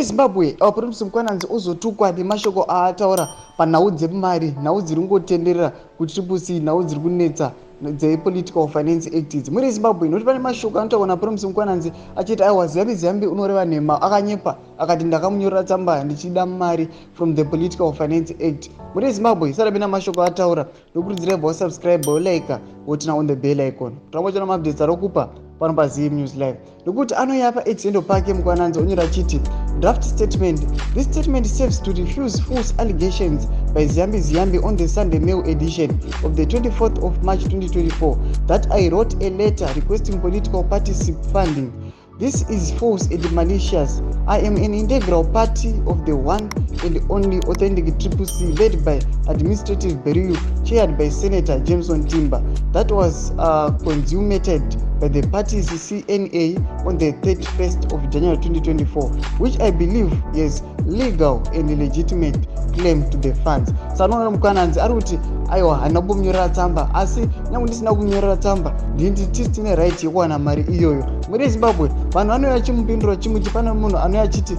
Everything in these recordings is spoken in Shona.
Zimbabwe Ahipere Mkwananzi ozotukwa nemashoko aataura panhau dzemari, nhau dziri kungotenderera kutripusi, nhau dziri kunetsa dzepolitical finance act idzi muri Zimbabwe. Nokuti pane mashoko anotaurwa naAhipere Mkwananzi achiti aiwa ziyambi unoreva nhema, akanyepa akati ndakamunyorera tsamba ndichida mari from the political finance act. Muri Zimbabwe isati apina mashoko ataura ndokurudzira ibva wasubscribe like wotina on the bell icon. Tamachoona maupdates arokupa pano paZim News Live. Nokuti anoyapa exendo pake Mkwananzi onyora achiti draft statement. This statement serves to refuse false allegations by Ziyambi on the Sunday Mail edition of the 24th of March 2024 that I wrote a letter requesting political parties funding. This is false and malicious. I am an integral party of the one and only authentic CCC led by Administrative Bureau chaired by Senator Jameson Timber that was consummated by the party's CNA on the 31st of January 2024, which I believe is legal and legitimate claim to the funds. Sanoona Mkwananzi ari kuti aiwa hana kumnyorera tsamba, asi nyangu ndisina kunyorera tsamba ndini tine right yekuwana mari iyoyo. Muri Zimbabwe vanhu vanouya chimupinduro chimuti, pane munhu anouya achiti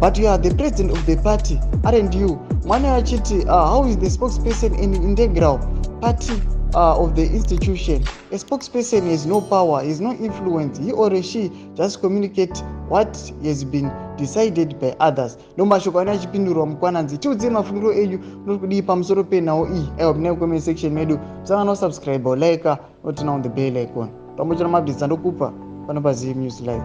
but you are the president of the party, aren't you? Mwana achiti how is the spokesperson an integral party of the institution? A spokesperson has no power, has no influence. He or she just communicate what has been decided by others. Nomashoko ana chipindurwa Mkwananzi. Tiudze mafungiro enyu nokudii pamusoro penhau iyi. Aiwa pinai comment section medu. Musana subscribe or like, notina on the bell icon. Pamoja na maupdates andokupa pano paZim News Live.